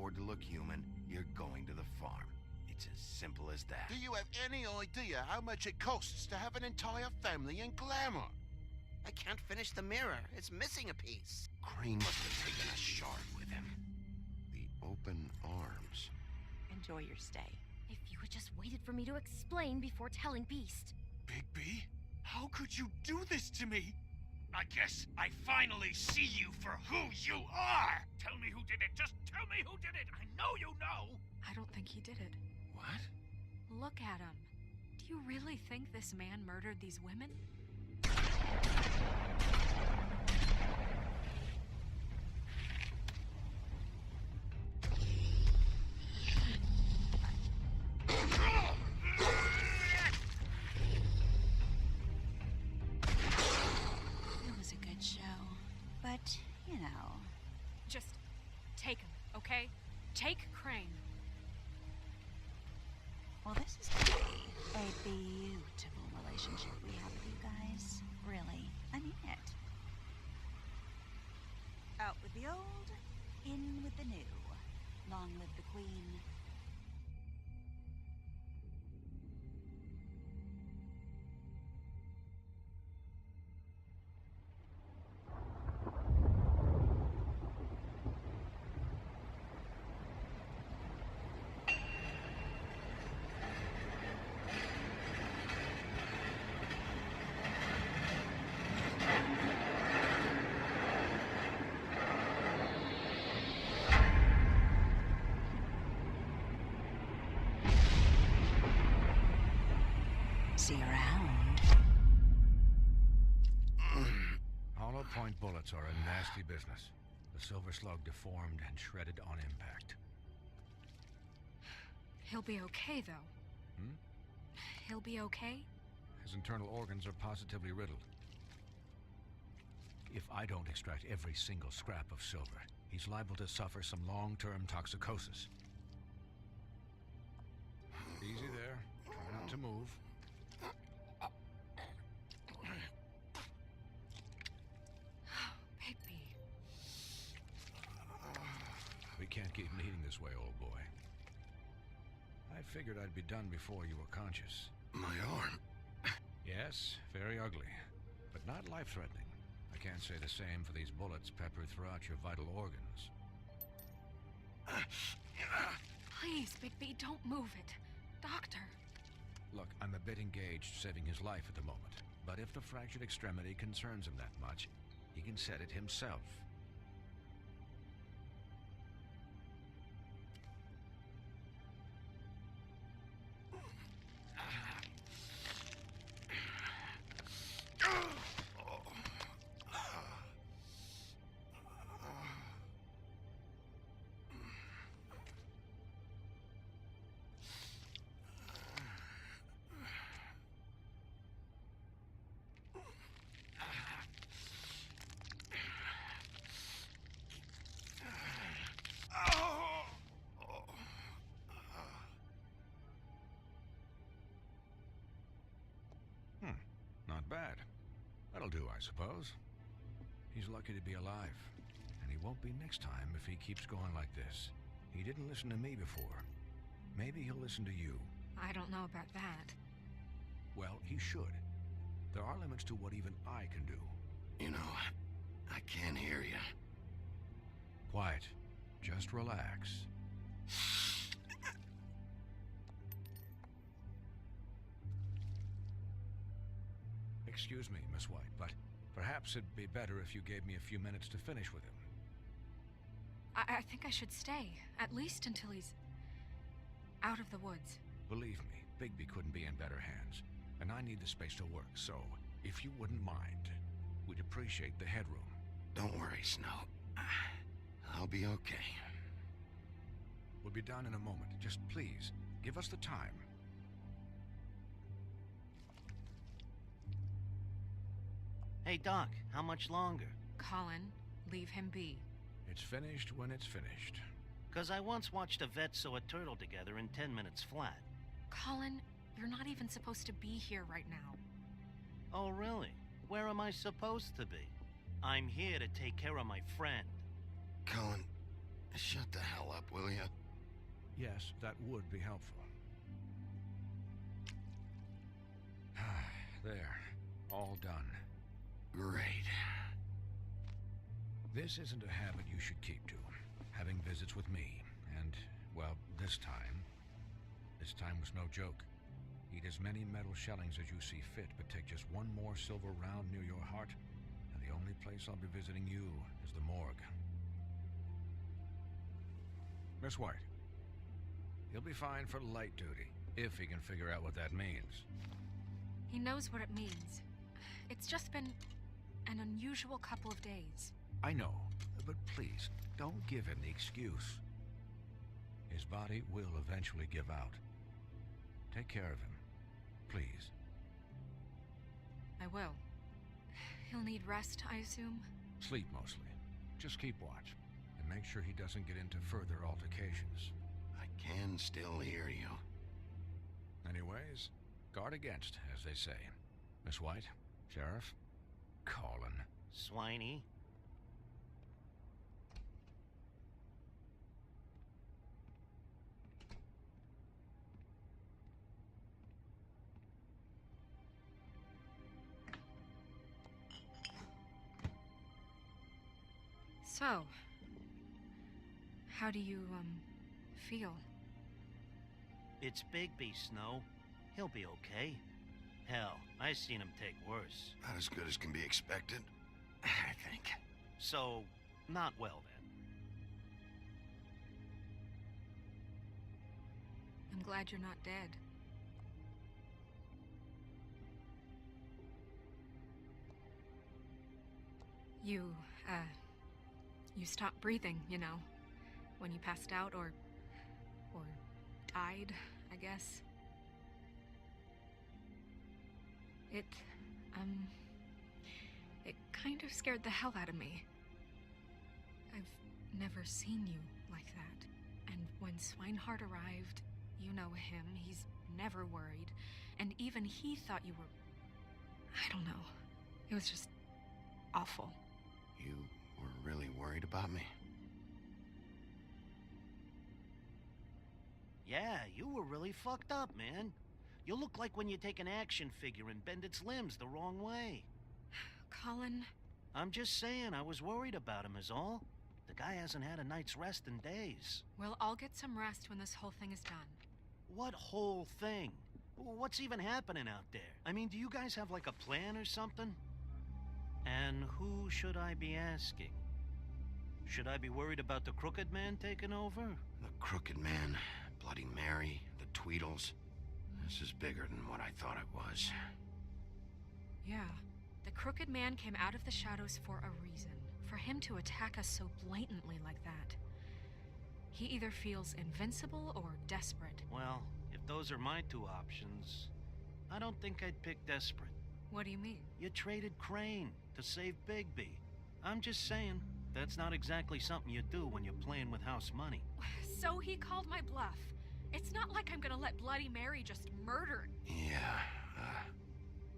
afford to look human, you're going to the farm. It's as simple as that. Do you have any idea how much it costs to have an entire family in glamour? I can't finish the mirror. It's missing a piece. Crane must have taken a shard with him. The open arms. Enjoy your stay. If you had just waited for me to explain before telling Beast. Bigby, how could you do this to me? I guess I finally see you for who you are! Tell me who did it! Just tell me who did it! I know you know! I don't think he did it. What? Look at him. Do you really think this man murdered these women? It was a good show. But, you know. Just take him, okay? Take Crane. Well, this is gonna be a beautiful relationship we have with you guys. Really. I mean it. Out with the old, in with the new. Long live the Queen. See you around. Hollow point bullets are a nasty business. The silver slug deformed and shredded on impact. He'll be okay, though. He'll be okay? His internal organs are positively riddled. If I don't extract every single scrap of silver, he's liable to suffer some long-term toxicosis. Easy there. Try not to move. Bigby. We can't keep bleeding this way, old boy. I figured I'd be done before you were conscious. My arm. Yes, very ugly, but not life-threatening. I can't say the same for these bullets peppered throughout your vital organs. Please, Bigby, don't move it. Doctor. Look, I'm a bit engaged saving his life at the moment, but if the fractured extremity concerns him that much, he can set it himself. Not bad. That'll do, I suppose. He's lucky to be alive, and he won't be next time if he keeps going like this. He didn't listen to me before. Maybe he'll listen to you. I don't know about that. Well, he should. There are limits to what even I can do. You know, I can't hear you. Quiet. Just relax. Excuse me, Miss White, but perhaps it'd be better if you gave me a few minutes to finish with him. I think I should stay, at least until he's out of the woods. Believe me, Bigby couldn't be in better hands, and I need the space to work, so if you wouldn't mind, we'd appreciate the headroom. Don't worry, Snow. I'll be okay. We'll be done in a moment. Just please, give us the time. Hey, Doc, how much longer? Colin, leave him be. It's finished when it's finished. 'Cause I once watched a vet sew a turtle together in 10 minutes flat. Colin, you're not even supposed to be here right now. Oh, really? Where am I supposed to be? I'm here to take care of my friend. Colin, Shut the hell up, will you? Yes, that would be helpful. There. All done. Great. This isn't a habit you should keep to. Having visits with me. And, well, this time was no joke. Eat as many metal shellings as you see fit, but take just one more silver round near your heart, and the only place I'll be visiting you is the morgue. Miss White. He'll be fine for light duty, if he can figure out what that means. He knows what it means. It's just been an unusual couple of days. I know, but please, don't give him the excuse. His body will eventually give out. Take care of him, please. I will. He'll need rest, I assume? Sleep mostly. Just keep watch, and make sure he doesn't get into further altercations. I can still hear you. Anyways, guard against, as they say. Miss White, Sheriff, Colin. Swiney. So, how do you, feel? It's Bigby, Snow. He'll be okay. Hell, I seen him take worse. Not as good as can be expected, I think. So, not well then. I'm glad you're not dead. You stopped breathing, you know, when you passed out or died, I guess. It kind of scared the hell out of me. I've never seen you like that. And when Swinehart arrived, you know him, he's never worried. And even he thought you were... I don't know. It was just awful. You were really worried about me? Yeah, you were really fucked up, man. You look like when you take an action figure and bend its limbs the wrong way. Colin... I'm just saying, I was worried about him is all. The guy hasn't had a night's rest in days. Well, I'll get some rest when this whole thing is done. What whole thing? What's even happening out there? I mean, do you guys have like a plan or something? And who should I be asking? Should I be worried about the Crooked Man taking over? The Crooked Man, Bloody Mary, the Tweedles. This is bigger than what I thought it was. Yeah. The Crooked Man came out of the shadows for a reason. For him to attack us so blatantly like that. He either feels invincible or desperate. Well, if those are my two options, I don't think I'd pick desperate. What do you mean? You traded Crane to save Bigby. I'm just saying, that's not exactly something you do when you're playing with house money. So he called my bluff. It's not like I'm gonna let Bloody Mary just murder... Yeah,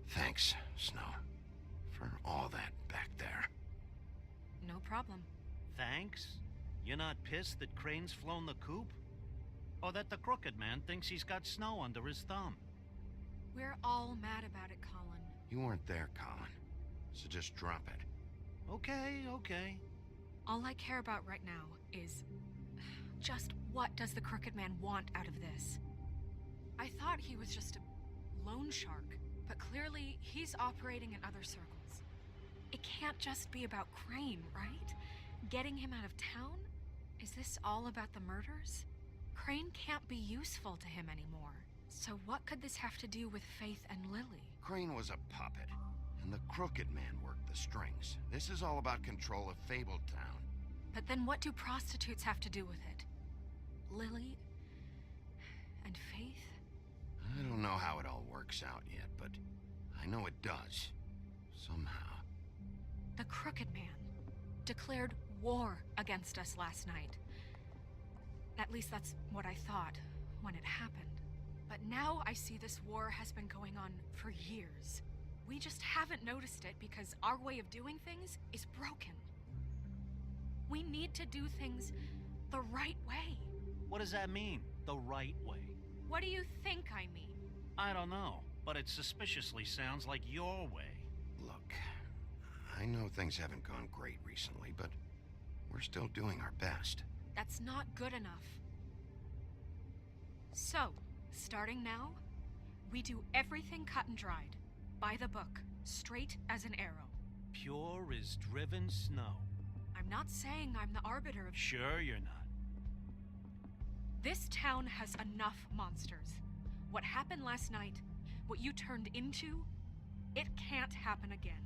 thanks, Snow, for all that back there. No problem. Thanks? You're not pissed that Crane's flown the coop? Or that the Crooked Man thinks he's got Snow under his thumb? We're all mad about it, Colin. You weren't there, Colin, so just drop it. Okay. All I care about right now is... just what does the Crooked Man want out of this? I thought he was just a loan shark, but clearly he's operating in other circles. It can't just be about Crane, right? Getting him out of town? Is this all about the murders? Crane can't be useful to him anymore. So what could this have to do with Faith and Lily? Crane was a puppet, and the Crooked Man worked the strings. This is all about control of Fabletown. But then what do prostitutes have to do with it? Lily? And Faith? I don't know how it all works out yet, but I know it does. Somehow. The Crooked Man declared war against us last night. At least that's what I thought when it happened. But now I see this war has been going on for years. We just haven't noticed it because our way of doing things is broken. We need to do things the right way. What does that mean, the right way? What do you think I mean? I don't know, but it suspiciously sounds like your way. Look, I know things haven't gone great recently, but we're still doing our best. That's not good enough. So, starting now, we do everything cut and dried. By the book, straight as an arrow. Pure as driven snow. I'm not saying I'm the arbiter of... Sure you're not. This town has enough monsters. What happened last night, what you turned into, it can't happen again.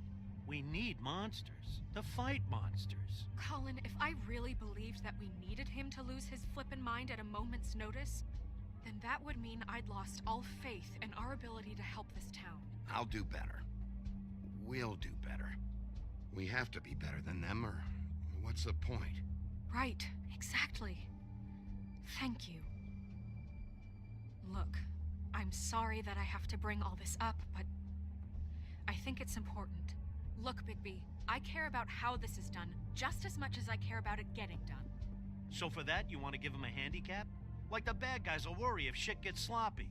We need monsters to fight monsters. Colin, if I really believed that we needed him to lose his flippin' mind at a moment's notice, then that would mean I'd lost all faith in our ability to help this town. I'll do better. We'll do better. We have to be better than them, or what's the point? Right, exactly. Thank you. Look, I'm sorry that I have to bring all this up, but I think it's important. Look, Bigby, I care about how this is done just as much as I care about it getting done. So for that, you want to give him a handicap? Like the bad guys will worry if shit gets sloppy.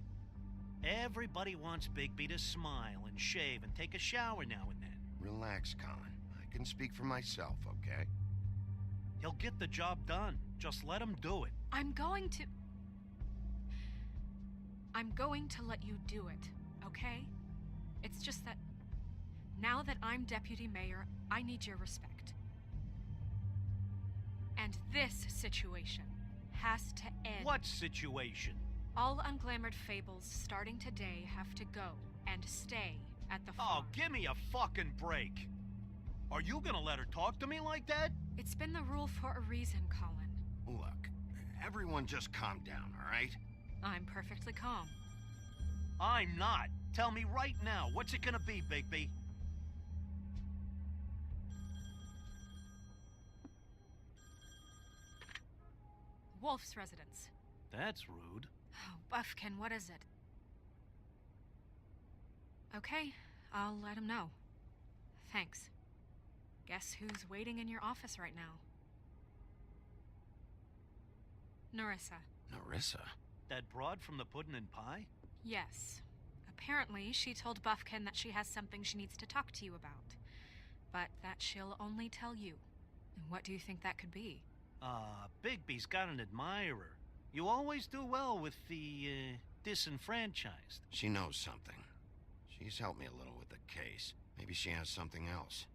Everybody wants Bigby to smile and shave and take a shower now and then. Relax, Colin. I can speak for myself, okay? He'll get the job done. Just let him do it. I'm going to let you do it, okay? It's just that now that I'm deputy mayor, I need your respect. And this situation has to end. What situation? All unglamored fables starting today have to go and stay at the Oh, farm. give me a fucking break. Are you gonna let her talk to me like that? It's been the rule for a reason, Colin. Look, everyone just calm down, all right? I'm perfectly calm. I'm not. Tell me right now, what's it gonna be, Bigby? Wolf's residence. That's rude. Oh, Buffkin, what is it? Okay, I'll let him know. Thanks. Guess who's waiting in your office right now? Narissa. Narissa? That broad from the puddin' and pie? Yes. Apparently, she told Buffkin that she has something she needs to talk to you about. But that she'll only tell you. And what do you think that could be? Bigby's got an admirer. You always do well with the, disenfranchised. She knows something. She's helped me a little with the case. Maybe she has something else.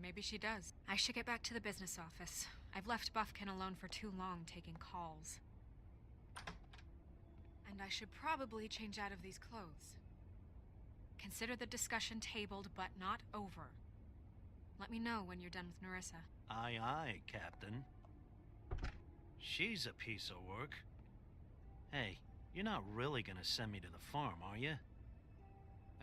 Maybe she does. I should get back to the business office. I've left Buffkin alone for too long taking calls. And I should probably change out of these clothes. Consider the discussion tabled but not over. Let me know when you're done with Narissa. Aye, aye, Captain. She's a piece of work. Hey, you're not really gonna send me to the farm, are you?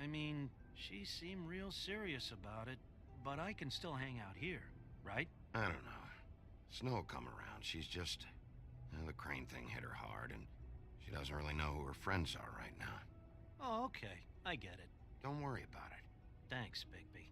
I mean, she seemed real serious about it, but I can still hang out here, right? I don't know. Snow will come around. She's just... the crane thing hit her hard, and she doesn't really know who her friends are right now. Oh, okay. I get it. Don't worry about it. Thanks, Bigby.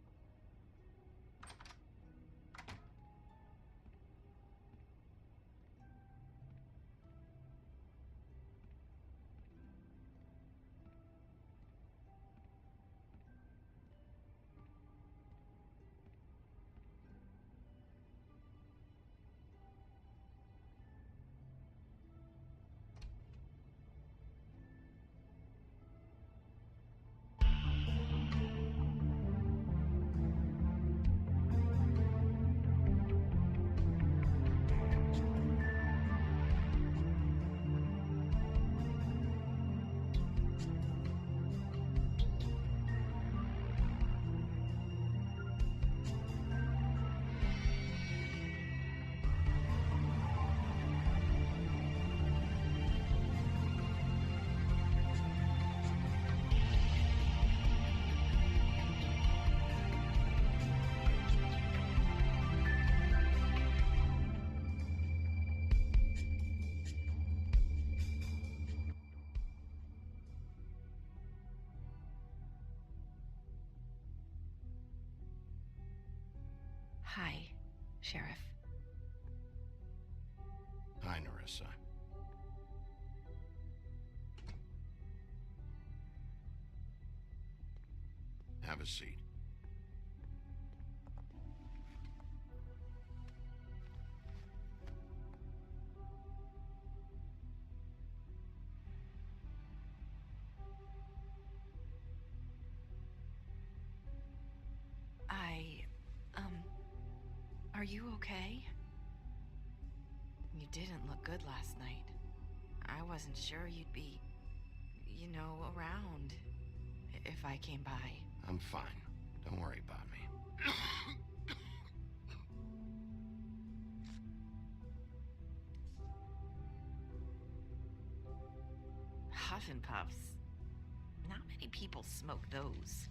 Hi, Sheriff. Hi, Narissa. Melissa. Have a seat. Are you okay? You didn't look good last night. I wasn't sure you'd be, around if I came by. I'm fine. Don't worry about me. Huff and puffs. Not many people smoke those.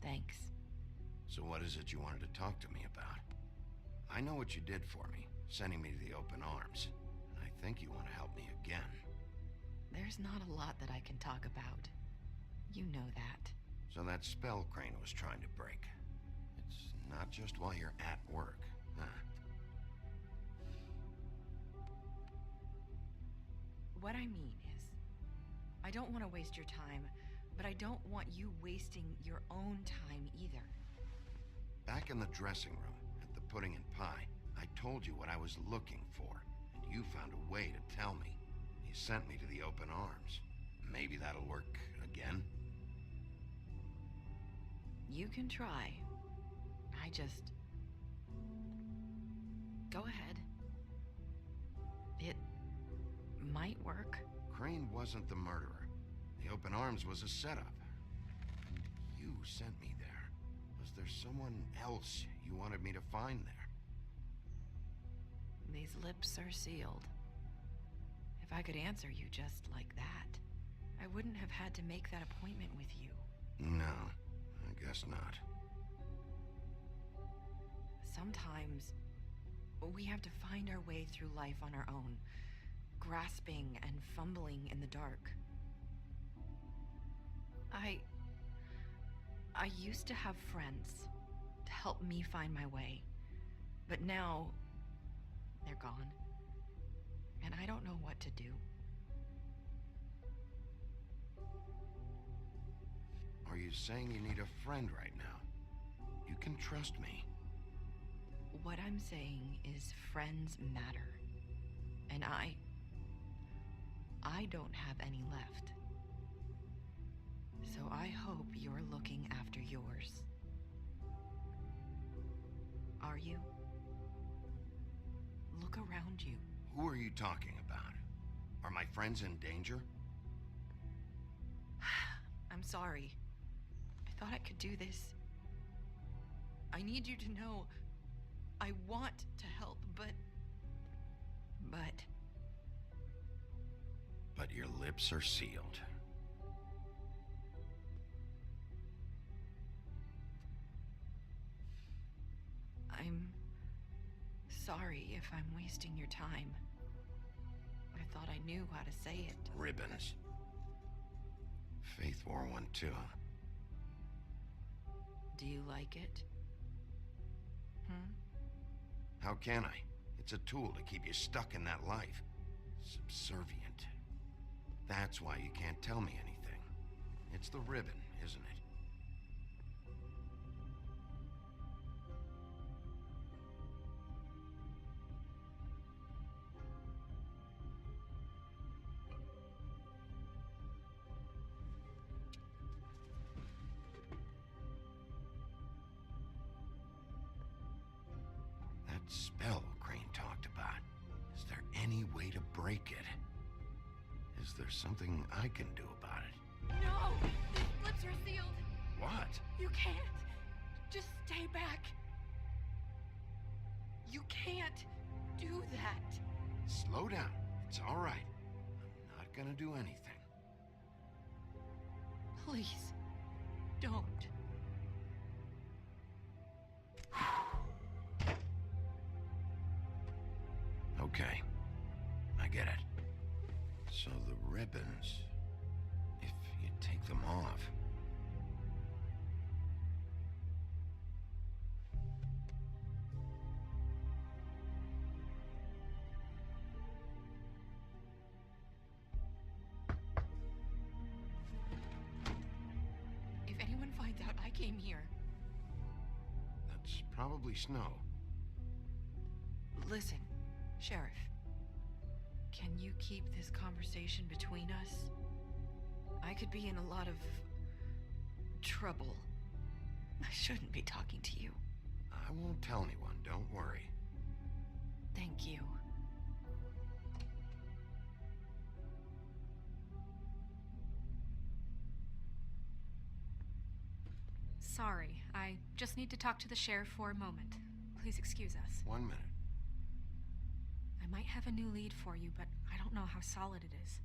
Thanks. So what is it you wanted to talk to me about? I know what you did for me, sending me to the open arms. And I think you want to help me again. There's not a lot that I can talk about. You know that. So that spell Crane was trying to break. It's not just while you're at work, huh? What I mean is, I don't want to waste your time, but I don't want you wasting your own time either. Back in the dressing room, at the pudding and pie, I told you what I was looking for, and you found a way to tell me. You sent me to the open arms. Maybe that'll work again? You can try. I just... Go ahead. It might work. Crane wasn't the murderer. The open arms was a setup. And you sent me there. Was there someone else you wanted me to find there? These lips are sealed. If I could answer you just like that, I wouldn't have had to make that appointment with you. No, I guess not. Sometimes we have to find our way through life on our own, grasping and fumbling in the dark. I used to have friends to help me find my way, but now they're gone, and I don't know what to do. Are you saying you need a friend right now? You can trust me. What I'm saying is friends matter, and I don't have any left. So I hope you're looking after yours. Are you? Look around you. Who are you talking about? Are my friends in danger? I'm sorry. I thought I could do this. I need you to know I want to help, but... But your lips are sealed. I'm sorry if I'm wasting your time. I thought I knew how to say it. Ribbons. Faith wore one too. Do you like it? How can I? It's a tool to keep you stuck in that life. Subservient. That's why you can't tell me anything. It's the ribbon, isn't it? That spell Crane talked about. Is there any way to break it? Is there something I can do about it? No! These lips are sealed! What? You can't! Just stay back! You can't do that! Slow down. It's all right. I'm not gonna do anything. Please, don't. Okay. I get it. So the ribbons, if you take them off, came here. That's probably snow. Listen, Sheriff. Can you keep this conversation between us? I could be in a lot of trouble. I shouldn't be talking to you. I won't tell anyone, don't worry. Thank you. Sorry, I just need to talk to the sheriff for a moment. Please excuse us. 1 minute. I might have a new lead for you, but I don't know how solid it is.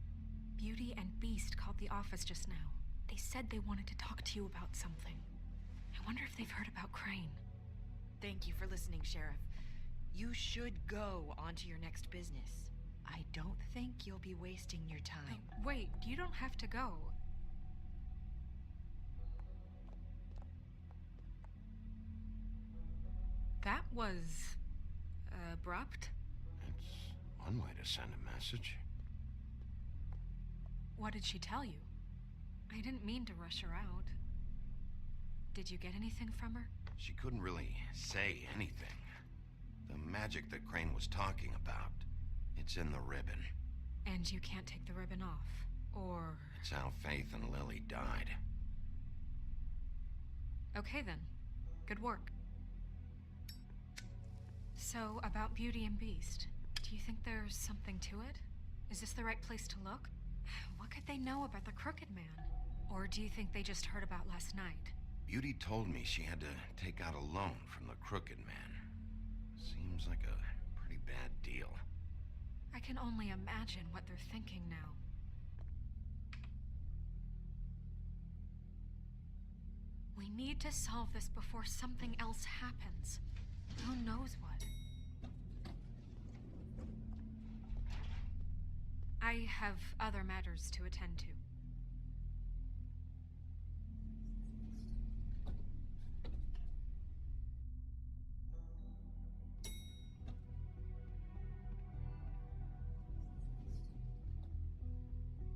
Beauty and Beast called the office just now. They said they wanted to talk to you about something. I wonder if they've heard about Crane. Thank you for listening, Sheriff. You should go on to your next business. I don't think you'll be wasting your time. Wait, you don't have to go. That was abrupt. It's one way to send a message. What did she tell you? I didn't mean to rush her out. Did you get anything from her? She couldn't really say anything. The magic that Crane was talking about, it's in the ribbon. And you can't take the ribbon off, or... It's how Faith and Lily died. Okay then. Good work. So, about Beauty and Beast, do you think there's something to it? Is this the right place to look? What could they know about the Crooked Man? Or do you think they just heard about last night? Beauty told me she had to take out a loan from the Crooked Man. Seems like a pretty bad deal. I can only imagine what they're thinking now. We need to solve this before something else happens. Who knows what? I have other matters to attend to.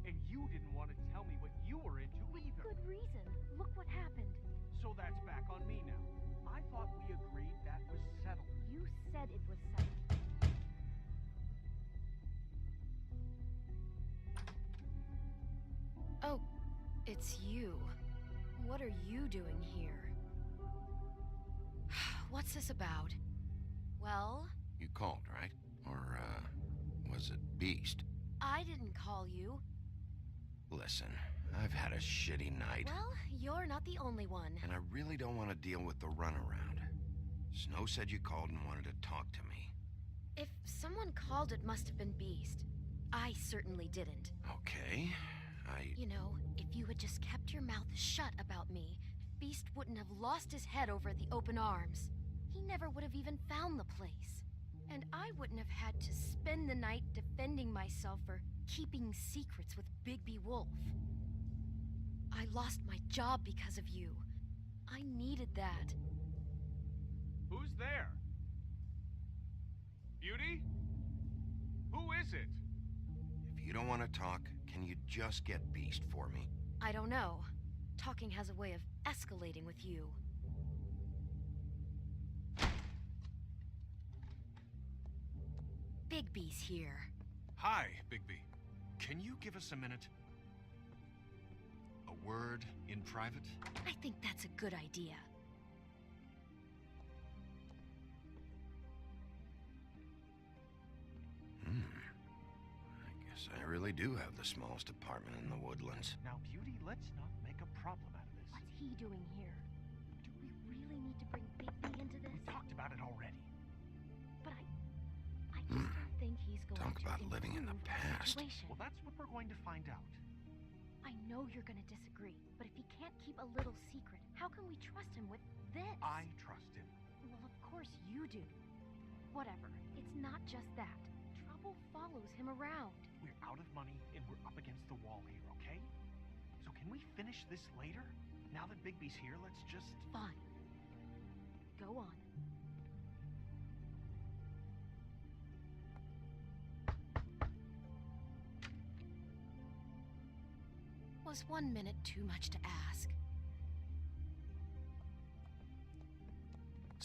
And you didn't want to tell me what you were into either. Good reason. Look what happened. So that's back on me now. I thought we agreed that was settled. You said it was settled. Oh, it's you. What are you doing here? What's this about? Well, You called, right? Or, was it Beast? I didn't call you. Listen, I've had a shitty night. Well, you're not the only one. And I really don't want to deal with the runaround. Snow said you called and wanted to talk to me. If someone called, it must have been Beast. I certainly didn't. Okay, You know, if you had just kept your mouth shut about me, Beast wouldn't have lost his head over at the open arms. He never would have even found the place. And I wouldn't have had to spend the night defending myself for keeping secrets with Bigby Wolf. I lost my job because of you. I needed that. Who's there? Beauty? Who is it? if you don't want to talk, can you just get Beast for me? I don't know. Talking has a way of escalating with you. Bigby's here. Hi, Bigby. Can you give us a minute? A word in private? I think that's a good idea. I guess I really do have the smallest apartment in the Woodlands. Now, Beauty, let's not make a problem out of this. What's he doing here? Do we really need to bring Bigby into this? We talked about it already. But I just don't think he's going Talk to about living in the improve past. situation. Well, that's what we're going to find out. I know you're going to disagree, but if he can't keep a little secret, how can we trust him with this? I trust him. Well, of course you do. Whatever. It's not just that. Trouble follows him around. We're out of money and we're up against the wall here, okay? So can we finish this later? Now that Bigby's here, let's just... Fine. Go on. Was 1 minute too much to ask?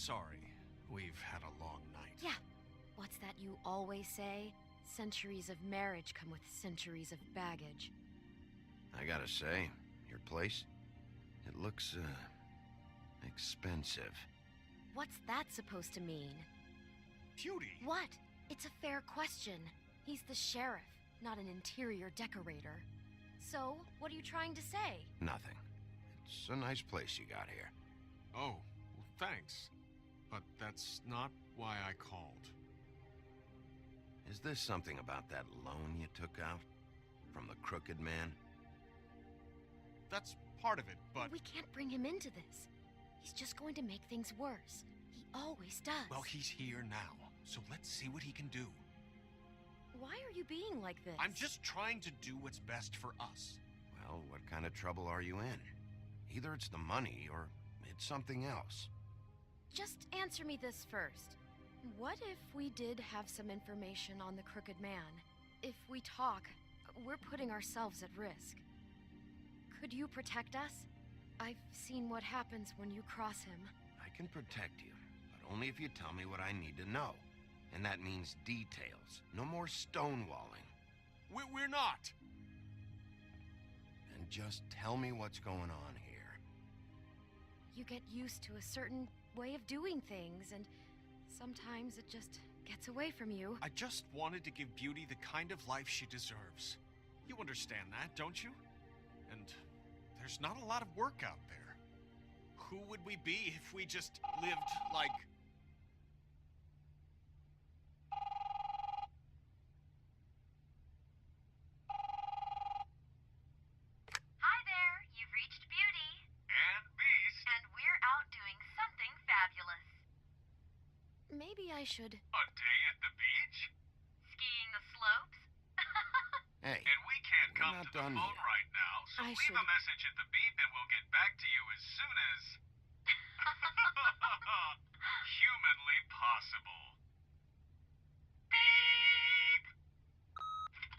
sorry. We've had a long night. Yeah. What's that you always say? Centuries of marriage come with centuries of baggage. I gotta say, your place, it looks, expensive. What's that supposed to mean? Beauty! What? It's a fair question. He's the sheriff, not an interior decorator. So, what are you trying to say? Nothing. It's a nice place you got here. Oh, well, thanks. But that's not why I called. Is this something about that loan you took out? From the crooked man? That's part of it, but... We can't bring him into this. He's just going to make things worse. He always does. Well, he's here now, so let's see what he can do. Why are you being like this? I'm just trying to do what's best for us. Well, what kind of trouble are you in? Either it's the money, or it's something else. Just answer me this first. What if we did have some information on the crooked man? If we talk, we're putting ourselves at risk. Could you protect us? I've seen what happens when you cross him. I can protect you, but only if you tell me what I need to know. And that means details. No more stonewalling. We're not! And just tell me what's going on here. You get used to a certain way of doing things, and sometimes it just gets away from you. I just wanted to give Beauty the kind of life she deserves. You understand that, don't you? And there's not a lot of work out there. Who would we be if we just lived like... Hi there, you've reached Beauty. And Beast. And we're out doing something fabulous. Maybe I should... A day at the beach? Skiing the slopes? Hey, And we can't we're come not to the done phone yet. right now, so I leave should- a message at the beep and we'll get back to you as soon as... humanly possible. Beep!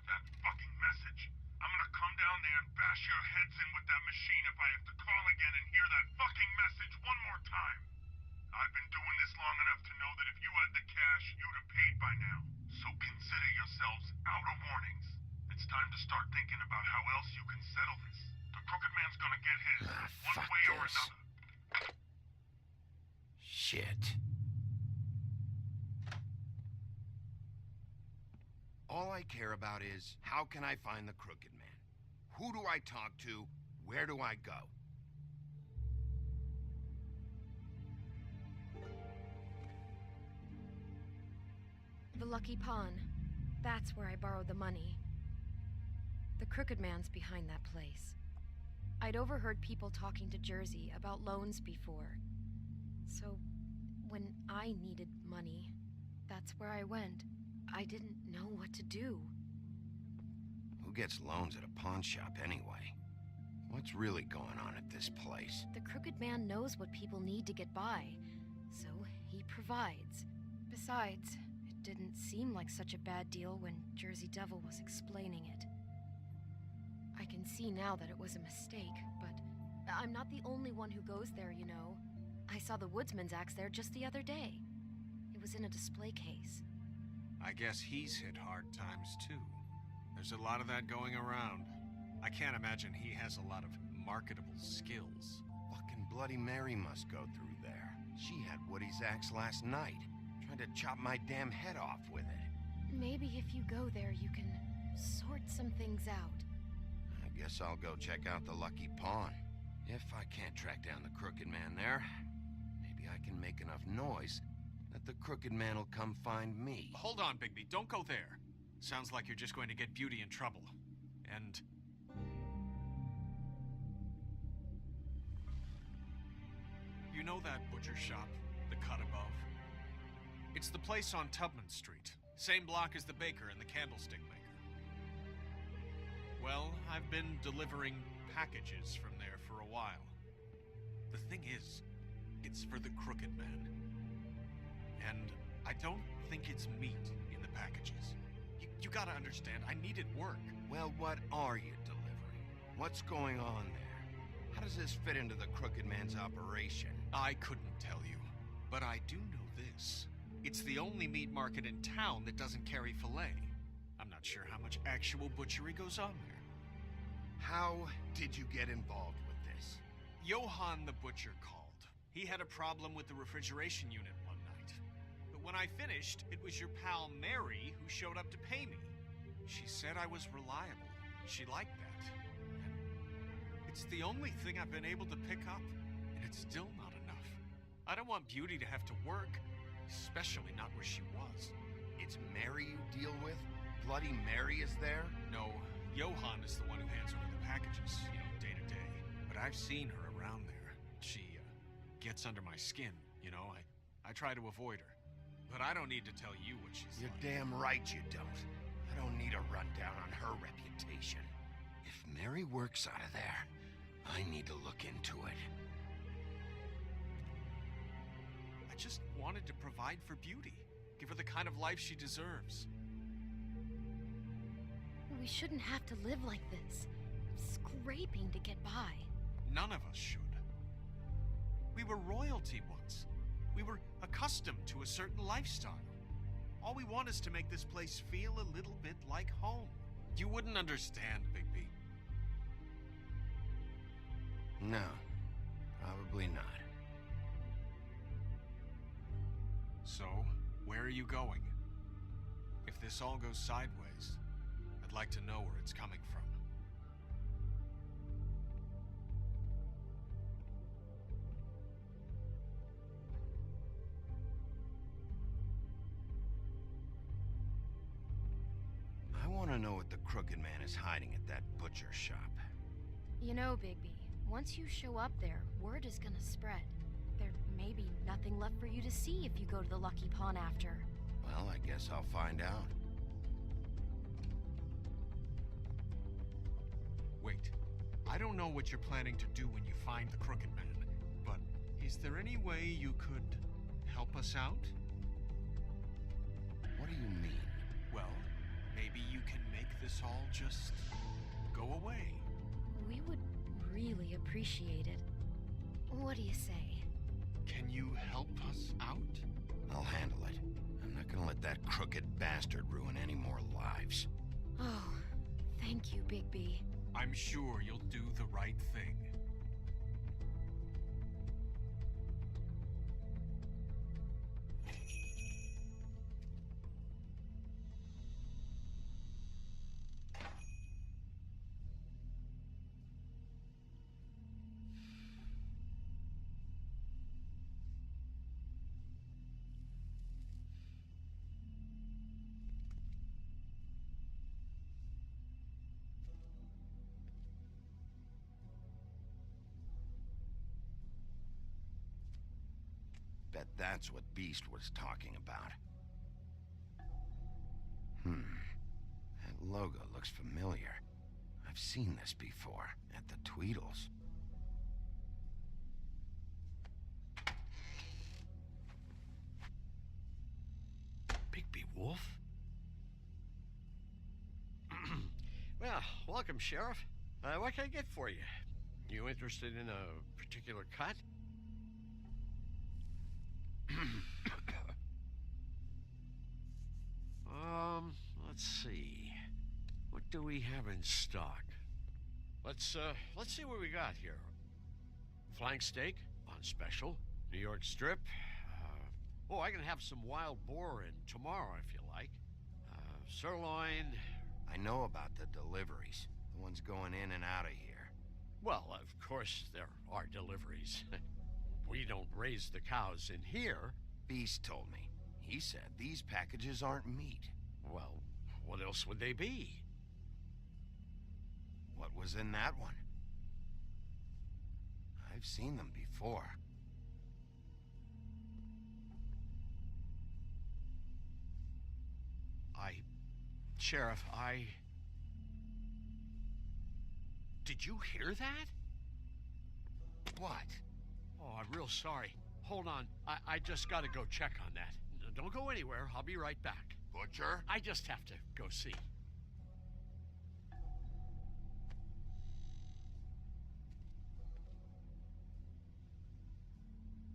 That fucking message. I'm gonna come down there and bash your heads in with that machine if I have to call again and hear that fucking message one more time. I've been doing this long enough to know that if you had the cash, you'd have paid by now. So consider yourselves out of warnings. It's time to start thinking about how else you can settle this. The crooked man's gonna get his, one fuck way or this. another. Shit. All I care about is, how can I find the crooked man? Who do I talk to? Where do I go? The Lucky Pawn. That's where I borrowed the money. The crooked man's behind that place. I'd overheard people talking to Jersey about loans before. So, when I needed money, that's where I went. I didn't know what to do. Who gets loans at a pawn shop anyway? What's really going on at this place? The crooked man knows what people need to get by, so he provides. Besides, it didn't seem like such a bad deal when Jersey Devil was explaining it. I can see now that it was a mistake, but I'm not the only one who goes there, you know. I saw the woodsman's axe there just the other day. It was in a display case. I guess he's hit hard times too. There's a lot of that going around. I can't imagine he has a lot of marketable skills. Fucking Bloody Mary must go through there. She had Woody's axe last night, trying to chop my damn head off with it. Maybe if you go there, you can sort some things out. I guess I'll go check out the Lucky Pawn. If I can't track down the crooked man there, maybe I can make enough noise that the crooked man will come find me. Hold on, Bigby. Don't go there. Sounds like you're just going to get Beauty in trouble. And... you know that butcher shop, the cut above? It's the place on Tubman Street. Same block as the baker and the candlestick maker. Well, I've been delivering packages from there for a while. The thing is, it's for the crooked man. And I don't think it's meat in the packages. You gotta understand, I needed work. Well, what are you delivering? What's going on there? How does this fit into the crooked man's operation? I couldn't tell you. But I do know this. It's the only meat market in town that doesn't carry filet. I'm not sure how much actual butchery goes on there. How did you get involved with this? Johann the butcher called. He had a problem with the refrigeration unit one night. But when I finished, it was your pal Mary who showed up to pay me. She said I was reliable. She liked that. And it's the only thing I've been able to pick up, and it's still not enough. I don't want Beauty to have to work, especially not where she was. It's Mary you deal with? Bloody Mary is there? No, Johann is the one who hands over the packages, day to day. But I've seen her around there. She, gets under my skin, I try to avoid her. But I don't need to tell you what she's You're like. damn right you don't. I don't need a rundown on her reputation. If Mary works out of there, I need to look into it. I just wanted to provide for Beauty. Give her the kind of life she deserves. We shouldn't have to live like this, scraping to get by. None of us should. We were royalty once. We were accustomed to a certain lifestyle. All we want is to make this place feel a little bit like home. You wouldn't understand, Bigby. No, probably not. So, where are you going? If this all goes sideways, I'd like to know where it's coming from. I want to know what the Crooked Man is hiding at that butcher shop. You know, Bigby, once you show up there, word is gonna spread. There may be nothing left for you to see if you go to the Lucky Pawn after. Well, I guess I'll find out. Wait, I don't know what you're planning to do when you find the Crooked Man, but is there any way you could help us out? What do you mean? Well, maybe you can make this all just go away. We would really appreciate it. What do you say? Can you help us out? I'll handle it. I'm not gonna let that crooked bastard ruin any more lives. Oh, thank you, Bigby. I'm sure you'll do the right thing. Bet that's what Beast was talking about. That logo looks familiar. I've seen this before, at the Tweedles. Bigby Wolf? Well, welcome, Sheriff. What can I get for you? You interested in a particular cut? Let's see. What do we have in stock? Let's see what we got here. Flank steak on special. New York strip. I can have some wild boar in tomorrow if you like. Sirloin. I know about the deliveries. The ones going in and out of here. Well, of course there are deliveries. We don't raise the cows in here. Beast told me. He said these packages aren't meat. Well, what else would they be? What was in that one? I've seen them before. Sheriff, Did you hear that? What? Oh, I'm real sorry. Hold on. I just gotta go check on that. Don't go anywhere. I'll be right back. Butcher? I just have to go see.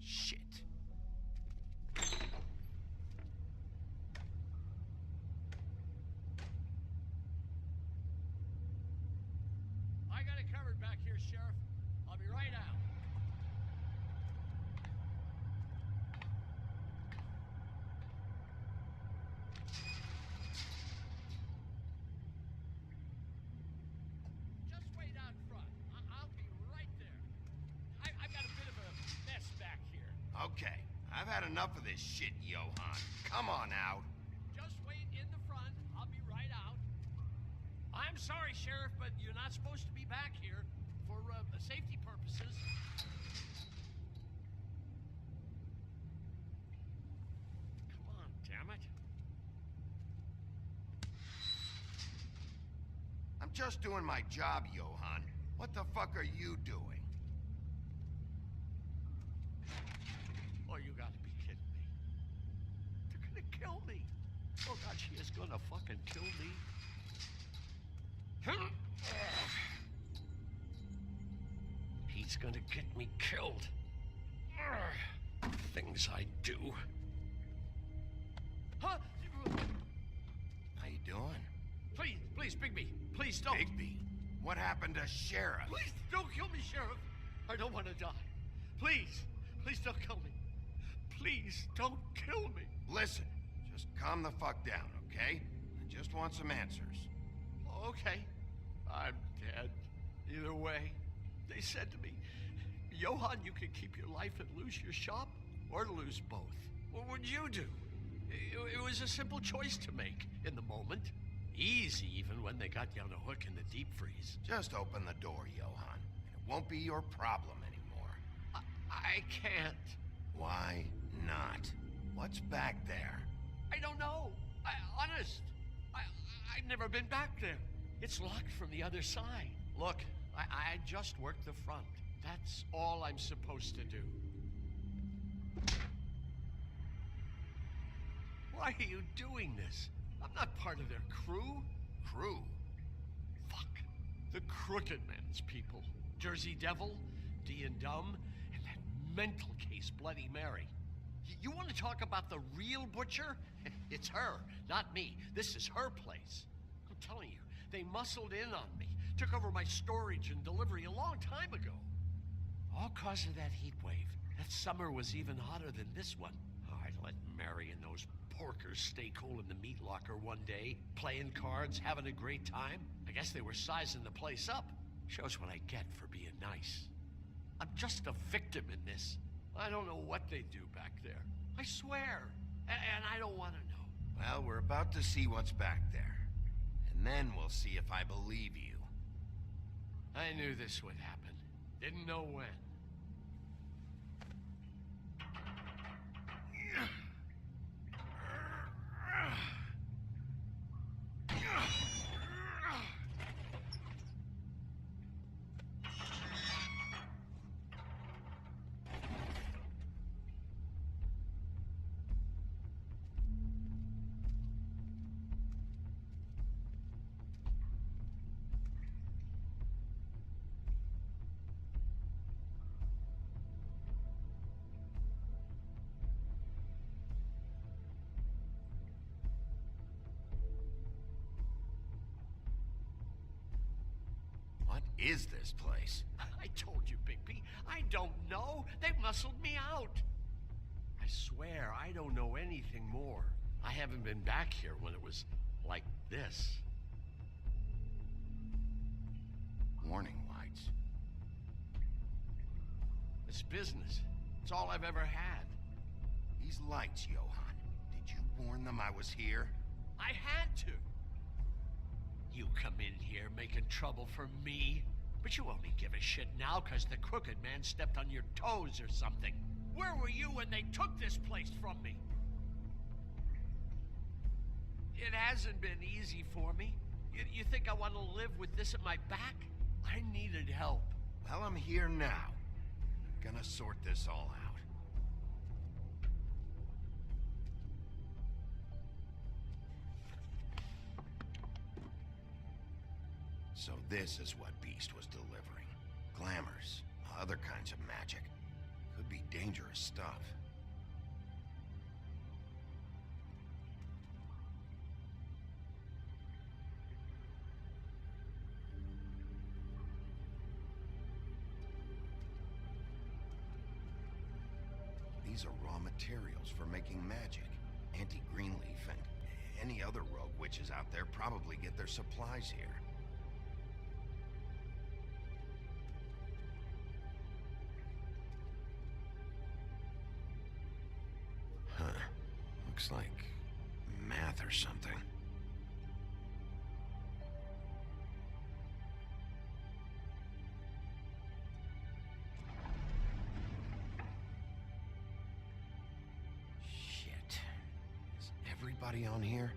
Shit. Sheriff. I'll be right out. Just wait out front. I'll be right there. I've got a bit of a mess back here. Okay, I've had enough of this shit, Johan. Come on out. Just wait in the front. I'll be right out. I'm sorry, Sheriff, but you're not supposed to be back here for safety purposes. Come on, damn it. I'm just doing my job, Johan. What the fuck are you doing? Oh, you gotta be kidding me. They're gonna kill me. Oh, God, she is gonna fucking kill me. He's gonna get me killed. Things I do. Huh? How you doing? Please, Bigby. Please don't. Bigby? What happened to Sheriff? Please don't kill me, Sheriff. I don't want to die. Please don't kill me. Please don't kill me. Listen, just calm the fuck down, okay? I just want some answers. Okay. I'm dead. Either way. They said to me, Johan, you can keep your life and lose your shop, or lose both. What would you do? It was a simple choice to make in the moment. Easy, even when they got you on a hook in the deep freeze. Just open the door, Johan, and it won't be your problem anymore. I can't. Why not? What's back there? I don't know. Honest. I've never been back there. It's locked from the other side. Look, I just worked the front. That's all I'm supposed to do. Why are you doing this? I'm not part of their crew. Crew? Fuck. The Crooked Man's people. Jersey Devil, D and Dumb, and that mental case Bloody Mary. You want to talk about the real butcher? It's her, not me. This is her place. I'm telling you, they muscled in on me. Took over my storage and delivery a long time ago. All cause of that heat wave. That summer was even hotter than this one. Oh, I let Mary and those porkers stay cool in the meat locker one day, playing cards, having a great time. I guess they were sizing the place up. Shows what I get for being nice. I'm just a victim in this. I don't know what they do back there. I swear. And I don't want to know. Well, we're about to see what's back there. And then we'll see if I believe you. I knew this would happen. Didn't know when. What is this place? I told you, Bigby. I don't know. They muscled me out. I swear I don't know anything more. I haven't been back here when it was like this. Warning lights. It's business. It's all I've ever had. These lights, Johan. Did you warn them I was here? I had to. You come in here making trouble for me, but you only give a shit now because the Crooked Man stepped on your toes or something. Where were you when they took this place from me? It hasn't been easy for me. You think I want to live with this at my back? I needed help. Well, I'm here now. I'm gonna sort this all out. So this is what Beast was delivering. Glamours, other kinds of magic. Could be dangerous stuff. materials for making magic. Auntie Greenleaf and any other rogue witches out there probably get their supplies here. Huh. Looks like math or something. Shit. Is everybody on here?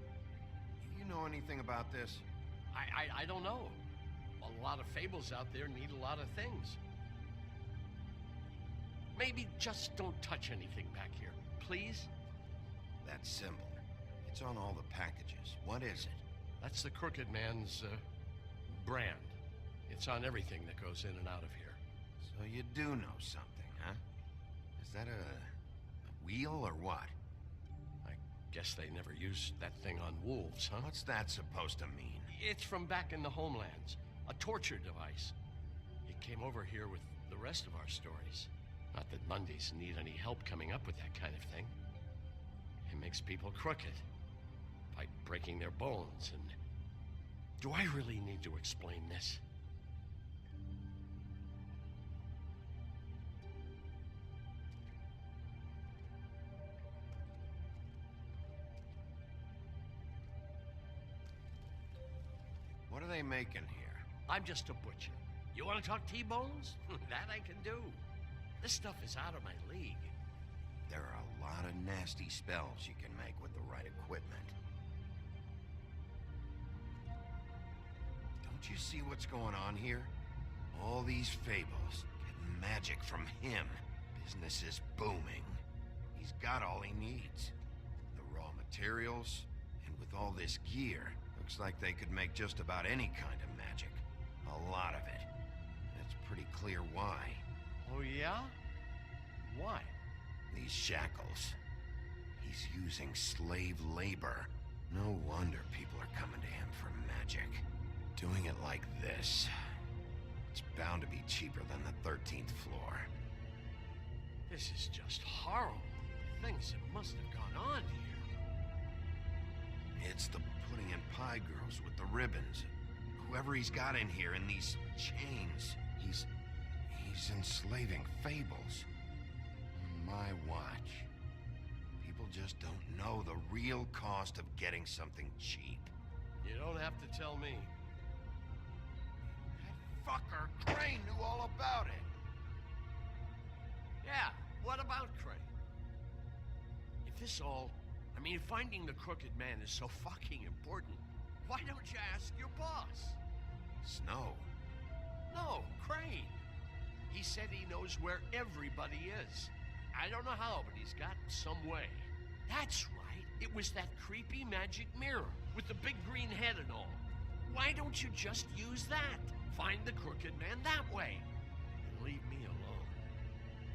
You know anything about this? I don't know. A lot of fables out there need a lot of things. Maybe just don't touch anything back here, please? That symbol. It's on all the packages. What is it? That's the Crooked Man's, brand. It's on everything that goes in and out of here. So you do know something, huh? Is that a wheel or what? I guess they never used that thing on wolves, huh? What's that supposed to mean? It's from back in the homelands. A torture device. It came over here with the rest of our stories. Not that Mondays need any help coming up with that kind of thing. It makes people crooked. By breaking their bones and... Do I really need to explain this? What are they making here? I'm just a butcher. You want to talk T-bones? That I can do. This stuff is out of my league. There are a lot of nasty spells you can make with the right equipment. Don't you see what's going on here? All these fables, getting magic from him. Business is booming. He's got all he needs. The raw materials, and with all this gear, looks like they could make just about any kind of magic. A lot of it. And it's pretty clear why. Oh, yeah? Why? These shackles. He's using slave labor. No wonder people are coming to him for magic. Doing it like this. It's bound to be cheaper than the 13th floor. This is just horrible. Things that must have gone on here. It's the pudding and pie girls with the ribbons. Whoever he's got in here in these chains, he's enslaving fables. On my watch. People just don't know the real cost of getting something cheap. You don't have to tell me. That fucker Crane knew all about it. Yeah, what about Crane? If this all... I mean, if finding the Crooked Man is so fucking important, why don't you ask your boss? Snow? No, Crane. He said he knows where everybody is. I don't know how, but he's got some way. That's right. It was that creepy magic mirror with the big green head and all. Why don't you just use that? Find the Crooked Man that way. And leave me alone.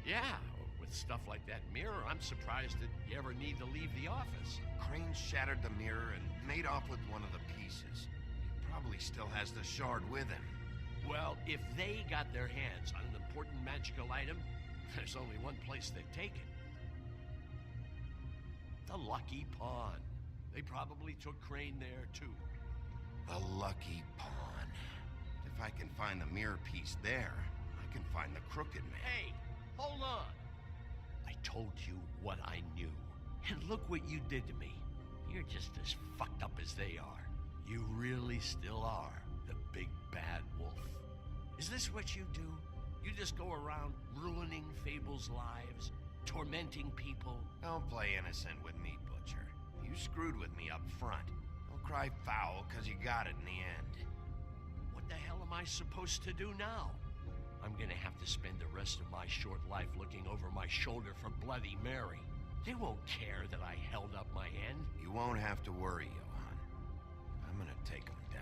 Yeah, with stuff like that mirror, I'm surprised that you ever need to leave the office. Crane shattered the mirror and made off with one of the pieces. He probably still has the shard with him. Well, if they got their hands on an important magical item, there's only one place they'd take it. The Lucky Pawn. They probably took Crane there, too. The Lucky Pawn. If I can find the mirror piece there, I can find the Crooked Man. Hey, hold on. I told you what I knew. And look what you did to me. You're just as fucked up as they are. You really still are the big bad wolf. Is this what you do? You just go around ruining Fable's lives, tormenting people? Don't play innocent with me, Butcher. You screwed with me up front. Don't cry foul because you got it in the end. What the hell am I supposed to do now? I'm gonna have to spend the rest of my short life looking over my shoulder for Bloody Mary. They won't care that I held up my end. You won't have to worry, Johan. I'm gonna take him down.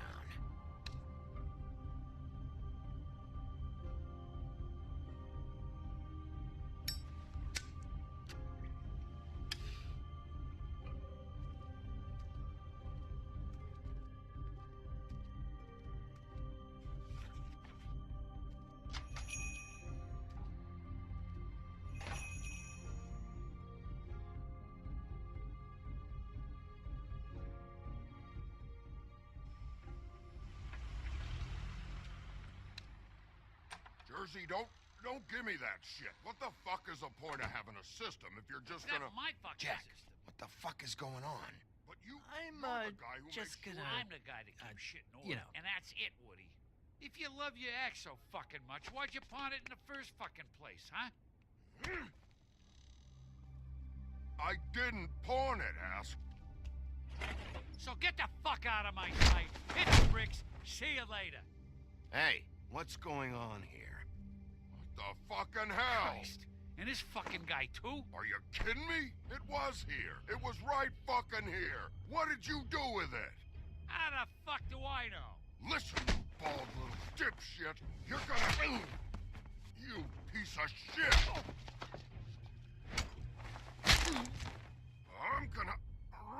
Jersey, don't give me that shit. What the fuck is the point of having a system if you're just That's gonna... my fucking Jack, system. what the fuck is going on? But you, I'm, you're the guy who just makes gonna- I'm the guy that keeps shit in order. you know. And that's it, Woody. If you love your ex so fucking much, why'd you pawn it in the first fucking place, huh? I didn't pawn it, ass. So get the fuck out of my sight. Hit the bricks. See you later. Hey, what's going on here? What the fucking hell? Christ. And this fucking guy, too? Are you kidding me? It was here. It was right fucking here. What did you do with it? How the fuck do I know? Listen, you bald little dipshit. You're gonna... You piece of shit. I'm gonna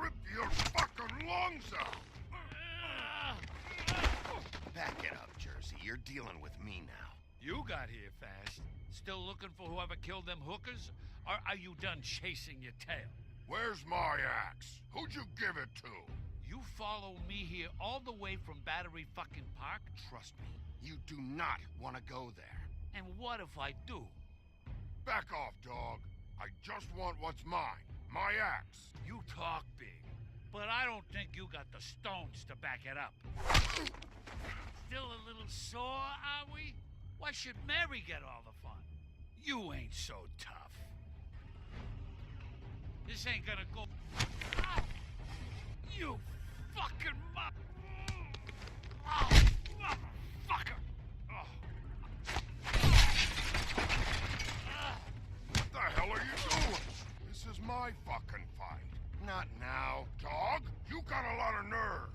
rip your fucking lungs out. Back it up, Jersey. You're dealing with me now. You got here fast. Still looking for whoever killed them hookers? Or are you done chasing your tail? Where's my axe? Who'd you give it to? You follow me here all the way from Battery fucking Park? Trust me, you do not want to go there. And what if I do? Back off, dog. I just want what's mine. My axe. You talk big, but I don't think you got the stones to back it up. Still a little sore, are we? Why should Mary get all the fun? You ain't so tough. This ain't gonna go... Ah! You fucking motherfucker! Oh. What the hell are you doing? This is my fucking fight. Not now. Dog, you got a lot of nerve.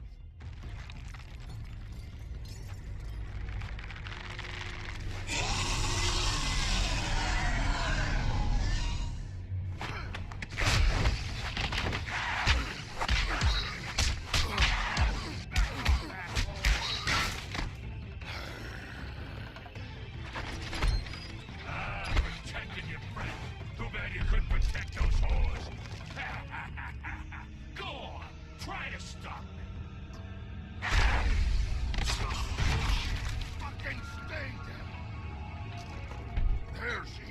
Protecting your friend. Too bad you couldn't protect those whores. Go on, try to stop me. Fucking stay there. There she is.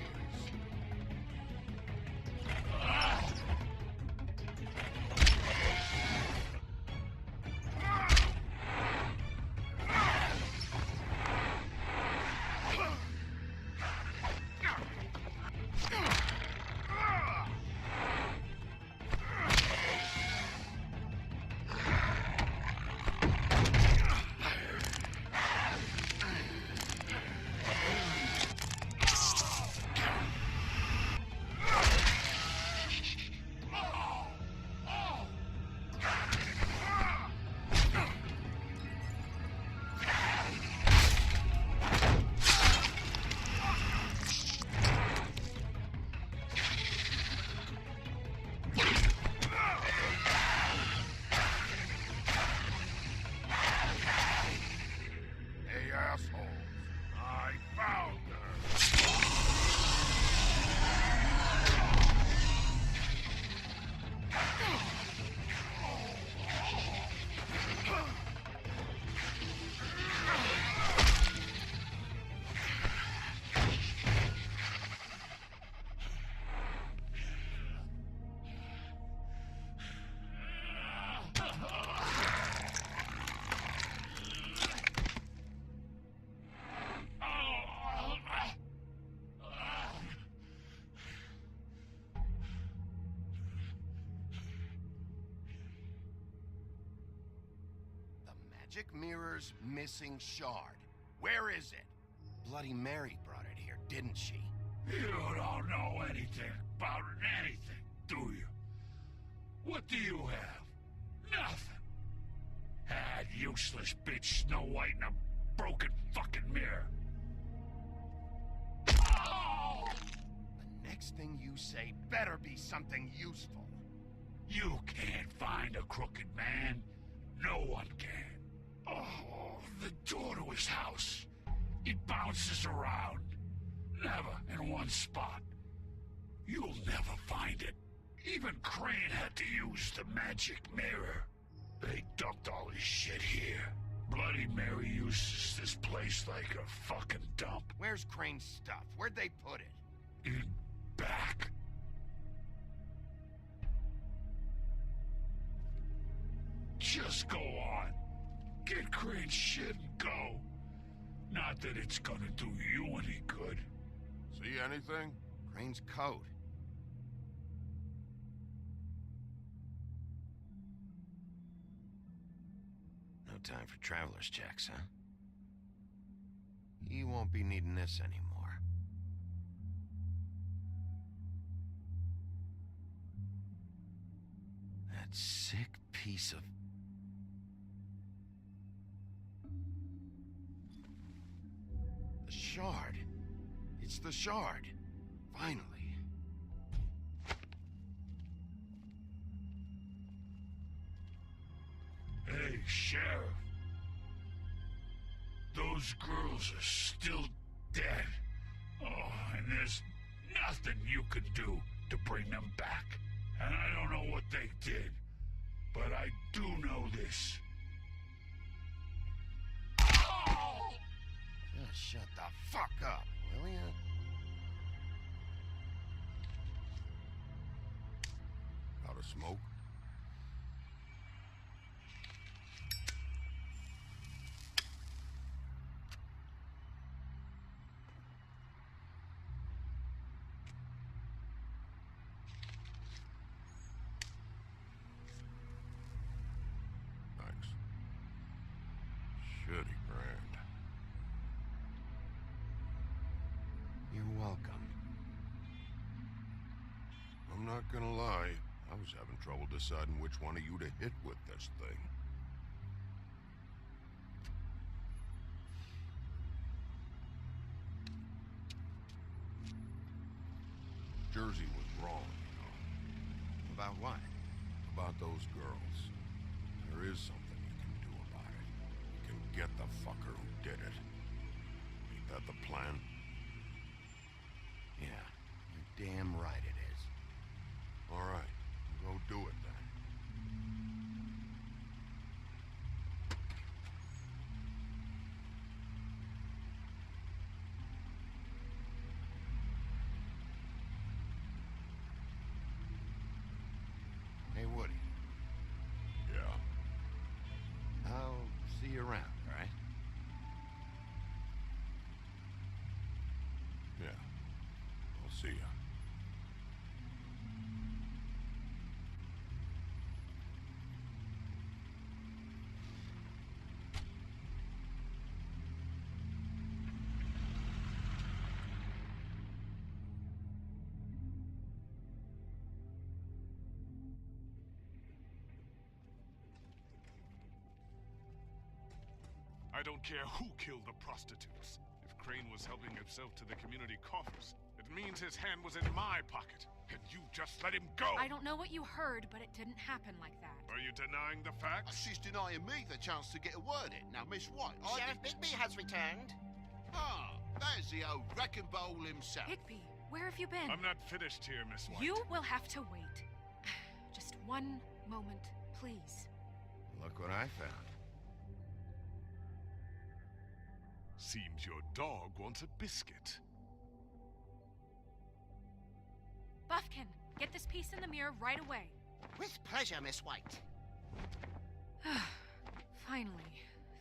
Hey, assholes. I found her. The magic mirror's missing shard. Where is it? Bloody Mary brought it here, didn't she? You don't know anything about anything, do you? What do you have? Nothing. That useless bitch Snow White in a broken fucking mirror. Oh! The next thing you say better be something useful. You can't find a crooked man. No one can. Oh, the door to his house. It bounces around. Never in one spot. You'll never find it. Even Crane had to use the magic mirror. They dumped all his shit here. Bloody Bloody Mary uses this place like a fucking dump. Where's Crane's stuff? Where'd they put it? In back. Just go on. Get Crane's shit and go. Not that it's gonna do you any good. See anything? Crane's coat. No time for traveler's checks, huh? You won't be needing this anymore. That sick piece of... The shard. It's the shard. Finally. Hey, Sheriff. Those girls are still dead. Oh, and there's nothing you can do to bring them back. And I don't know what they did, but I do know this. Oh! Just shut the fuck up, will ya? Out of smoke? Thanks. Shitty brand. You're welcome. I'm not gonna lie. I was having trouble deciding which one of you to hit with this thing. Jersey was wrong, you know. About what? About those girls. There is something you can do about it. You can get the fucker who did it. Ain't that the plan? Yeah, you're damn right it is. All right, go do it then. Hey, Woody. Yeah? I'll see you around, all right? Yeah. I'll see ya. I don't care who killed the prostitutes. If Crane was helping himself to the community coffers, it means his hand was in my pocket, and you just let him go! I don't know what you heard, but it didn't happen like that. Are you denying the fact? She's denying me the chance to get a word in. Now, Miss White, Sheriff Bigby has returned. Ah, there's the old wrecking ball himself. Bigby, where have you been? I'm not finished here, Miss White. You will have to wait. Just one moment, please. Look what I found. Seems your dog wants a biscuit. Buffkin, get this piece in the mirror right away. With pleasure, Miss White. Finally,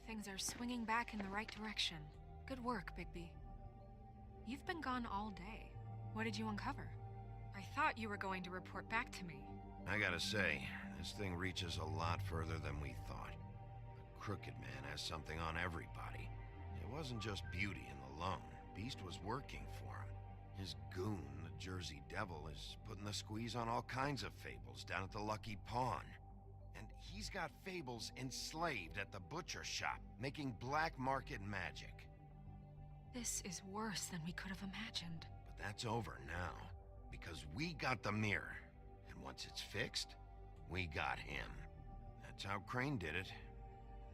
things are swinging back in the right direction. Good work, Bigby. You've been gone all day. What did you uncover? I thought you were going to report back to me. I gotta say, this thing reaches a lot further than we thought. The Crooked Man has something on everybody. It wasn't just beauty and the loan. Beast was working for him. His goon, the Jersey Devil, is putting the squeeze on all kinds of fables down at the Lucky Pawn. And he's got fables enslaved at the butcher shop, making black market magic. This is worse than we could have imagined. But that's over now, because we got the mirror. And once it's fixed, we got him. That's how Crane did it.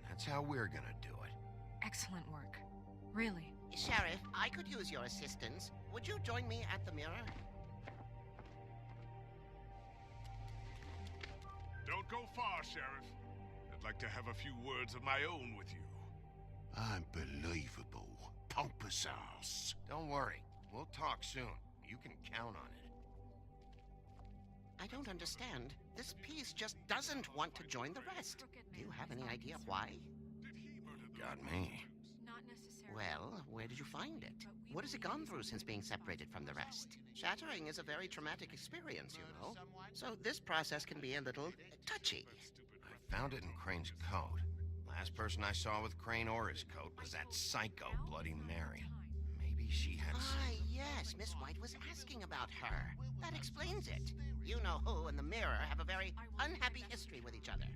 That's how we're gonna do it. Excellent work. Really. Sheriff, I could use your assistance. Would you join me at the mirror? Don't go far, Sheriff. I'd like to have a few words of my own with you. Unbelievable. Pompous ass. Don't worry. We'll talk soon. You can count on it. I don't understand. This piece just doesn't want to join the rest. Do you have any idea why? Got me. Not necessarily. Well, where did you find it? What has it gone through since being separated from the rest? Shattering is a very traumatic experience, you know. So this process can be a little touchy. I found it in Crane's coat. Last person I saw with Crane or his coat was that psycho Bloody Mary. Maybe she had Ah, yes, Miss White was asking about her. That explains it. You know who and the mirror have a very unhappy history with each other.